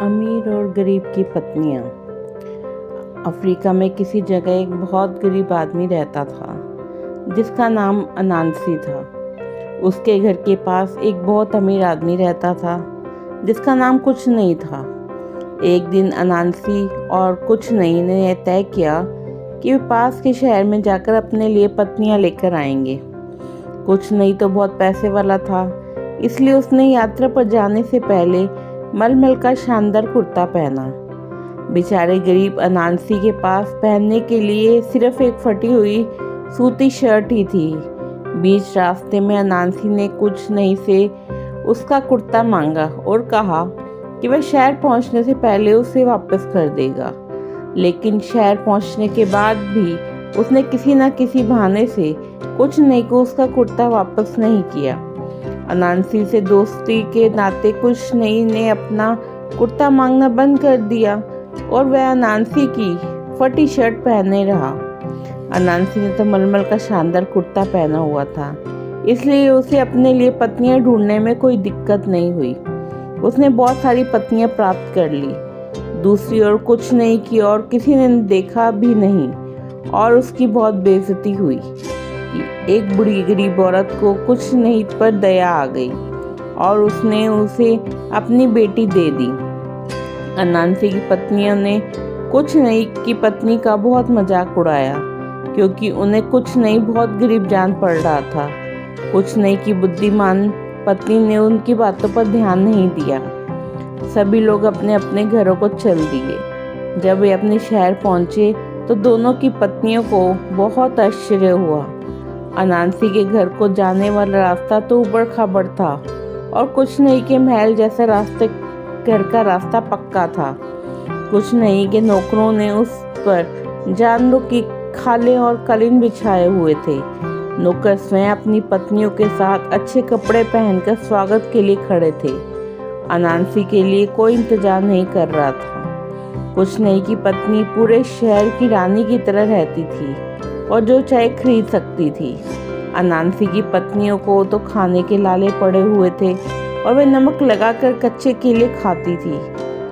अमीर और गरीब की पत्नियाँ। अफ्रीका में किसी जगह एक बहुत गरीब आदमी रहता था जिसका नाम अनांसी था। उसके घर के पास एक बहुत अमीर आदमी रहता था जिसका नाम कुछ नहीं था। एक दिन अनांसी और कुछ नहीं ने तय किया कि वे पास के शहर में जाकर अपने लिए पत्नियाँ लेकर आएंगे। कुछ नहीं तो बहुत पैसे वाला था, इसलिए उसने यात्रा पर जाने से पहले मलमल का शानदार कुर्ता पहना। बेचारे गरीब अनांसी के पास पहनने के लिए सिर्फ एक फटी हुई सूती शर्ट ही थी। बीच रास्ते में अनांसी ने कुछ नहीं से उसका कुर्ता मांगा और कहा कि वह शहर पहुंचने से पहले उसे वापस कर देगा। लेकिन शहर पहुंचने के बाद भी उसने किसी न किसी बहाने से कुछ नहीं को उसका कुर्ता वापस नहीं किया। अनांसी से दोस्ती के नाते कुछ नहीं ने अपना कुर्ता मांगना बंद कर दिया और वह अनांसी की फटी शर्ट पहने रहा। अनांसी ने तो मलमल का शानदार कुर्ता पहना हुआ था, इसलिए उसे अपने लिए पत्नियां ढूंढने में कोई दिक्कत नहीं हुई। उसने बहुत सारी पत्नियां प्राप्त कर ली। दूसरी ओर कुछ नहीं की और किसी ने देखा भी नहीं और उसकी बहुत बेइज्जती हुई। एक बुढ़ी गरीब औरत को कुछ नहीं पर दया आ गई और उसने उसे अपनी बेटी दे दी। अनांसी की पत्नियों ने कुछ नहीं की पत्नी का बहुत मजाक उड़ाया क्योंकि उन्हें कुछ नहीं बहुत गरीब जान पड़ रहा था। कुछ नहीं की बुद्धिमान पत्नी ने उनकी बातों पर ध्यान नहीं दिया। सभी लोग अपने अपने घरों को चल दिए। जब वे अपने शहर पहुंचे तो दोनों की पत्नियों को बहुत आश्चर्य हुआ। अनांसी के घर को जाने वाला रास्ता तो ऊबड़ खाबड़ था और कुछ नहीं के महल जैसा घर का रास्ता पक्का था। कुछ नहीं के नौकरों ने उस पर जानवरों की खालें और कालीन बिछाए हुए थे। नौकर स्वयं अपनी पत्नियों के साथ अच्छे कपड़े पहनकर स्वागत के लिए खड़े थे। अनांसी के लिए कोई इंतजार नहीं कर रहा था। कुछ नहीं की पत्नी पूरे शहर की रानी की तरह रहती थी और जो चाहे खरीद सकती थी। अनांसी की पत्नियों को तो खाने के लाले पड़े हुए थे और वे नमक लगाकर कच्चे केले खाती थी।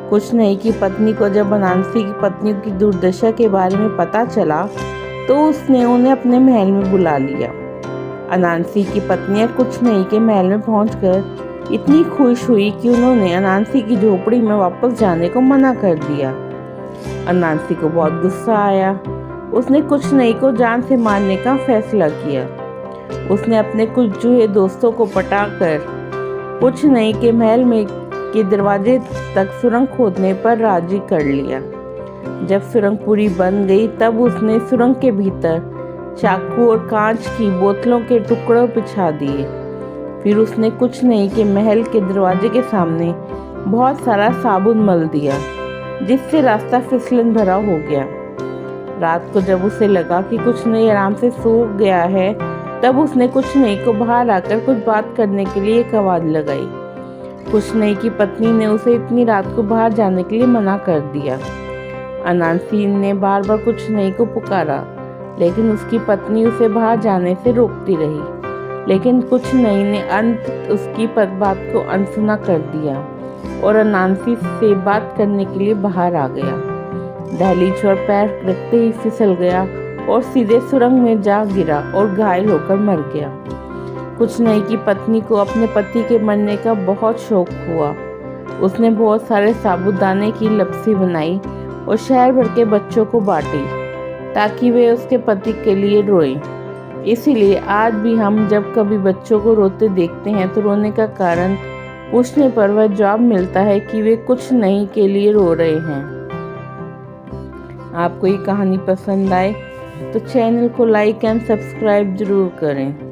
कुछ नहीं की पत्नी को जब अनांसी की पत्नियों की दुर्दशा के बारे में पता चला तो उसने उन्हें अपने महल में बुला लिया। अनांसी की पत्नियां कुछ नहीं के महल में पहुंचकर इतनी खुश हुई कि उन्होंने अनांसी की झोपड़ी में वापस जाने को मना कर दिया। अनांसी को बहुत गुस्सा आया। उसने कुछ नहीं को जान से मारने का फैसला किया। उसने अपने कुछ जूहे दोस्तों को पटाकर कुछ नहीं के महल में के दरवाजे तक सुरंग खोदने पर राजी कर लिया। जब सुरंग पूरी बन गई तब उसने सुरंग के भीतर चाकू और कांच की बोतलों के टुकड़ों बिछा दिए। फिर उसने कुछ नहीं के महल के दरवाजे के सामने बहुत सारा साबुन मल दिया जिससे रास्ता फिसलन भरा हो गया। रात को जब उसे लगा कि कुछ नहीं आराम से सो गया है तब उसने कुछ नहीं को बाहर आकर कुछ बात करने के लिए एक आवाज़ लगाई। कुछ नहीं की पत्नी ने उसे इतनी रात को बाहर जाने के लिए मना कर दिया। अनांसी ने बार बार कुछ नहीं को पुकारा लेकिन उसकी पत्नी उसे बाहर जाने से रोकती रही। लेकिन कुछ नहीं ने अंत उसकी बात को अनसुना कर दिया और अनांसी से बात करने के लिए बाहर आ गया। दहलीज पर पैर रखते ही फिसल गया और सीधे सुरंग में जा गिरा और घायल होकर मर गया। कुछ नहीं की पत्नी को अपने पति के मरने का बहुत शौक हुआ। उसने बहुत सारे साबूदाने की लपसी बनाई और शहर भर के बच्चों को बांटी ताकि वे उसके पति के लिए रोएं। इसीलिए आज भी हम जब कभी बच्चों को रोते देखते हैं तो रोने का कारण पूछने पर वह जवाब मिलता है कि वे कुछ नहीं के लिए रो रहे हैं। आपको ये कहानी पसंद आए तो चैनल को लाइक एंड सब्सक्राइब जरूर करें।